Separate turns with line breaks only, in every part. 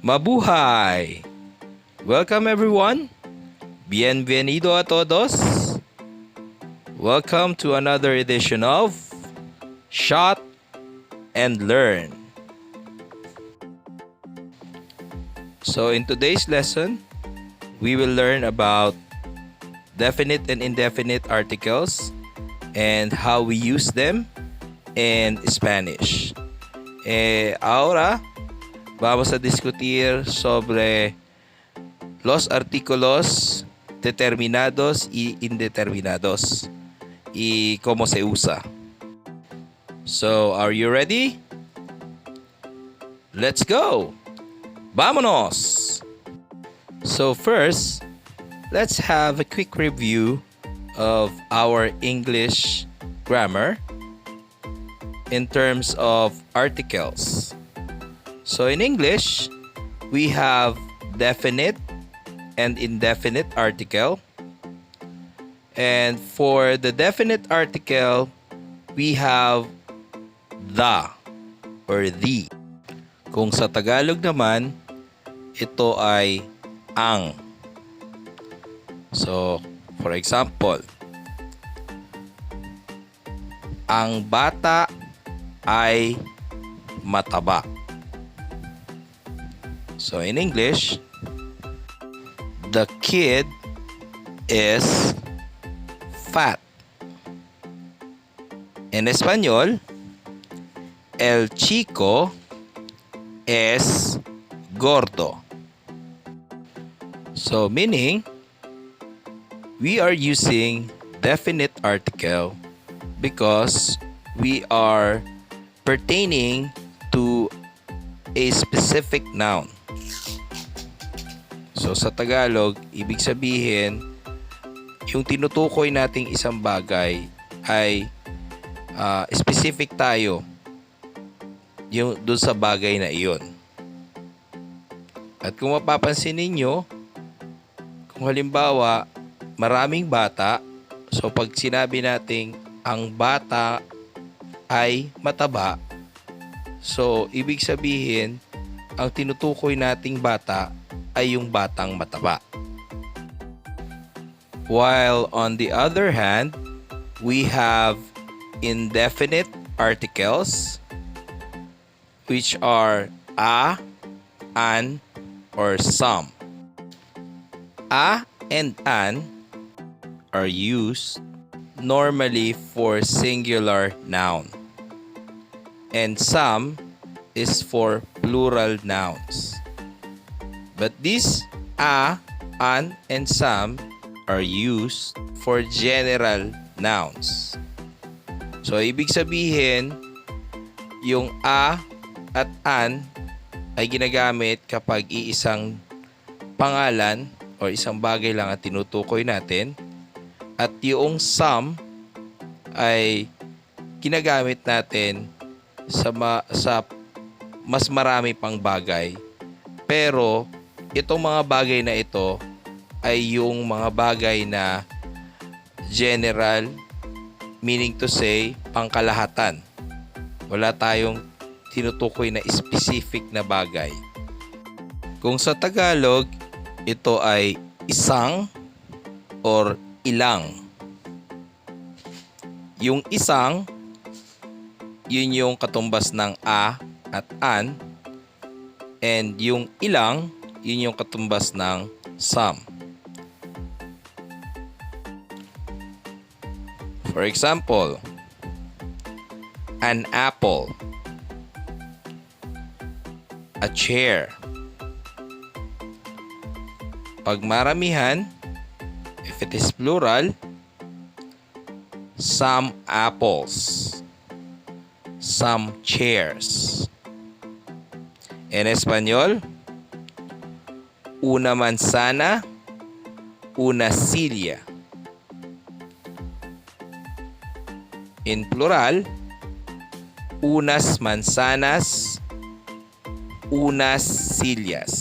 Mabuhay! Welcome everyone. Bienvenido a todos. Welcome to another edition of Shot and Learn. So in today's lesson, we will learn about definite and indefinite articles and how we use them in Spanish. Ahora vamos a discutir sobre los artículos determinados y indeterminados y cómo se usa. So, are you ready? Let's go! Vámonos! So first, let's have a quick review of our English grammar in terms of articles. So in English, we have definite and indefinite article. And for the definite article, we have the or the. Kung sa Tagalog naman, ito ay ang. So, for example, ang bata ay mataba. So in English, the kid is fat. En español, el chico es gordo. So meaning, we are using definite article because we are pertaining to a specific noun. So sa Tagalog, ibig sabihin, yung tinutukoy nating isang bagay ay specific tayo yung doon sa bagay na iyon. At kung mapapansin ninyo, kung halimbawa maraming bata, so pag sinabi nating ang bata ay mataba, so ibig sabihin, ang tinutukoy nating bata ay yung batang mataba. While on the other hand, we have indefinite articles which are a, an, or some. A and an are used normally for singular noun, and some is for plural nouns. But these a, an, and some are used for general nouns. So, ibig sabihin, yung a at an ay ginagamit kapag iisang pangalan o isang bagay lang at tinutukoy natin. At yung some ay ginagamit natin sa mas marami pang bagay. Pero, itong mga bagay na ito ay yung mga bagay na general, meaning to say, pangkalahatan. Wala tayong tinutukoy na specific na bagay. Kung sa Tagalog, ito ay isang or ilang. Yung isang, yun yung katumbas ng a at an, and yung ilang, yun yung katumbas ng some. For example, an apple, a chair. Pag maramihan, if it is plural, some apples, some chairs. En español, una manzana, una silla. In plural, unas manzanas, unas sillas.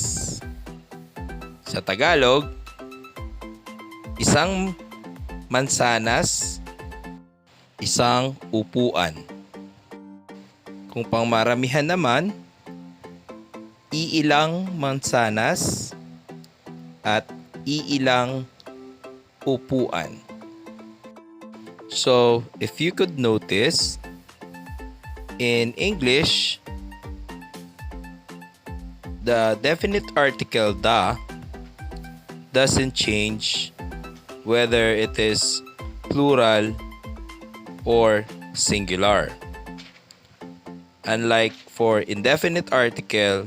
Sa Tagalog, isang mansanas, isang upuan. Kung pangmaramihan naman, iilang mansanas at iilang upuan. So, if you could notice, in English, the definite article da doesn't change whether it is plural or singular. Unlike for indefinite article,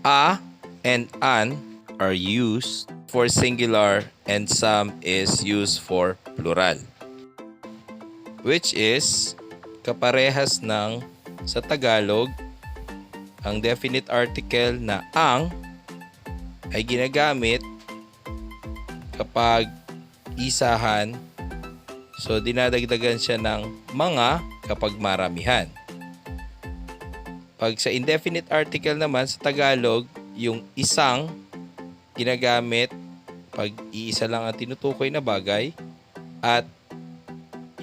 a and an are used for singular and some is used for plural. Which is kaparehas ng sa Tagalog, ang definite article na ang ay ginagamit kapag isahan. So dinadagdagan siya ng mga kapag maramihan. Pag sa indefinite article naman sa Tagalog, yung isang ginagamit pag iisa lang ang tinutukoy na bagay at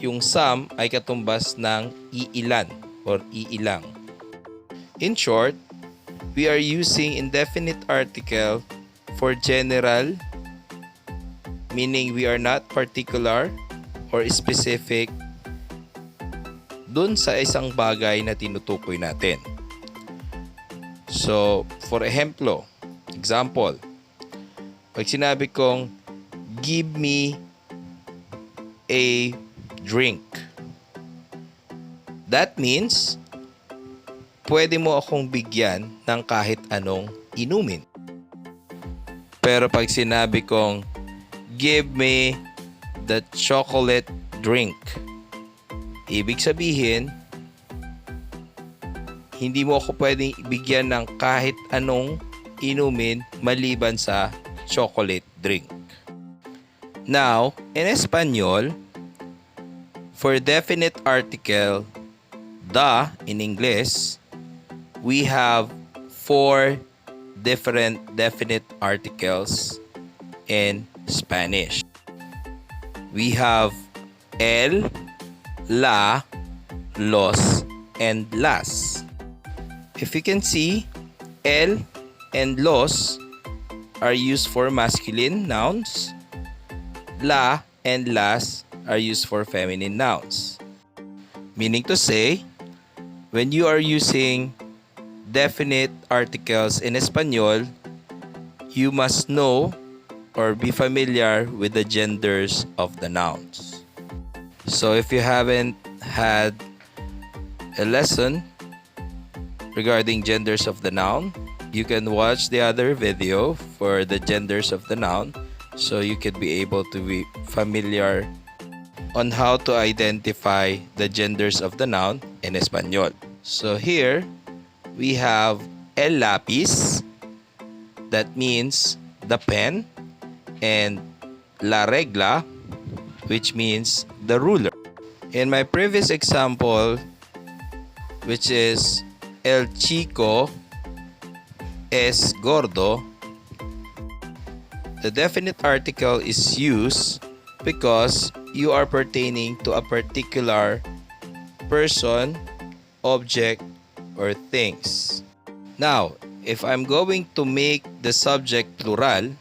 yung some ay katumbas ng iilan or iilang. In short, we are using indefinite article for general, meaning we are not particular or specific dun sa isang bagay na tinutukoy natin. So, for example, pag sinabi kong, give me a drink. That means, pwede mo akong bigyan ng kahit anong inumin. Pero pag sinabi kong, give me the chocolate drink, ibig sabihin, hindi mo ako pwedeng bigyan ng kahit anong inumin maliban sa chocolate drink. Now, in Espanol, for definite article, the in English, we have 4 different definite articles in Spanish. We have el, la, los, and las. If you can see, el and los are used for masculine nouns. La and las are used for feminine nouns. Meaning to say, when you are using definite articles in Espanol, you must know or be familiar with the genders of the nouns. So if you haven't had a lesson regarding genders of the noun, you can watch the other video for the genders of the noun so you could be able to be familiar on how to identify the genders of the noun in Espanol. So here we have el lápiz, that means the pen, and la regla, which means the ruler. In my previous example, which is el chico es gordo, the definite article is used because you are pertaining to a particular person, object, or things. Now, if I'm going to make the subject plural,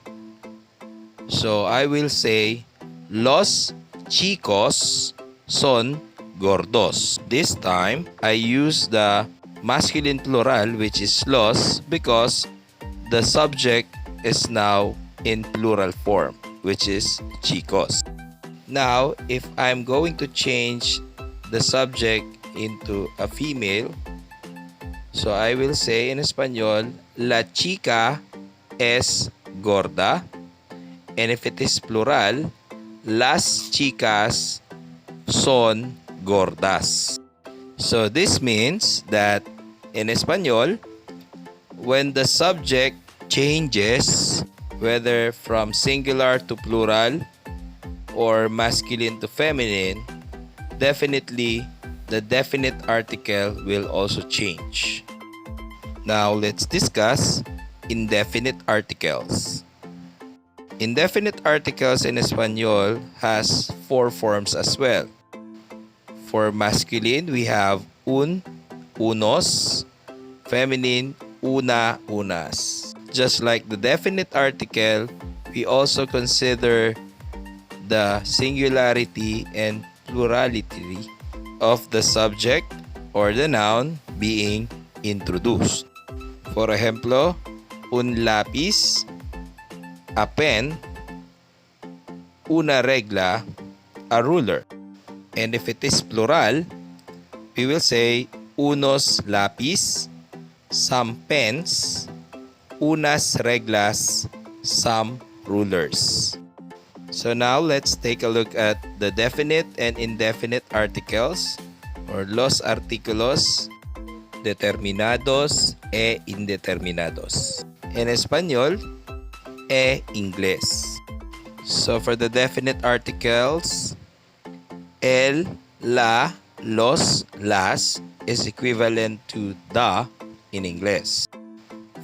so I will say los chicos son gordos. This time, I use the masculine plural, which is los, because the subject is now in plural form, which is chicos. Now, if I'm going to change the subject into a female, so I will say in Espanol, la chica es gorda. And if it is plural, las chicas son gordas. So this means that in Espanol, when the subject changes, whether from singular to plural or masculine to feminine, definitely the definite article will also change. Now let's discuss indefinite articles. Indefinite articles in Espanol has 4 forms as well. For masculine, we have un, unos, feminine, una-unas. Just like the definite article, we also consider the singularity and plurality of the subject or the noun being introduced. For ejemplo, un lápiz, a pen, una regla, a ruler. And if it is plural, we will say unos lápiz, some pens, unas reglas, some rulers. So now let's take a look at the definite and indefinite articles or los artículos determinados e indeterminados. En español, e inglés. So for the definite articles, el, la, los, las is equivalent to the in English.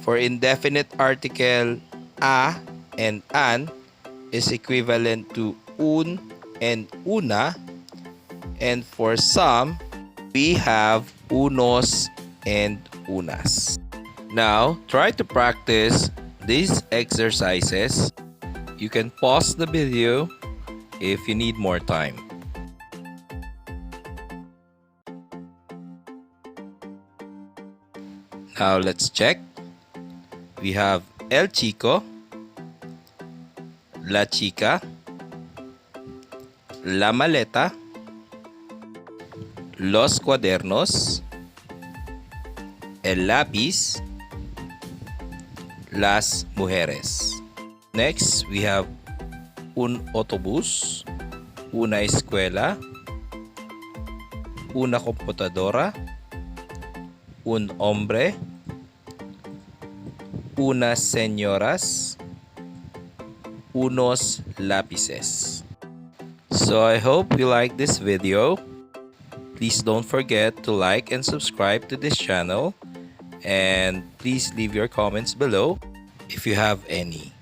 For indefinite article, a and an is equivalent to un and una. And for some, we have unos and unas. Now, try to practice these exercises. You can pause the video if you need more time. Now, let's check. We have el chico, la chica, la maleta, los cuadernos, el lápiz, las mujeres. Next, we have un autobús, una escuela, una computadora, un hombre, unas señoras, unos lápices. So I hope you like this video. Please don't forget to like and subscribe to this channel, and please leave your comments below if you have any.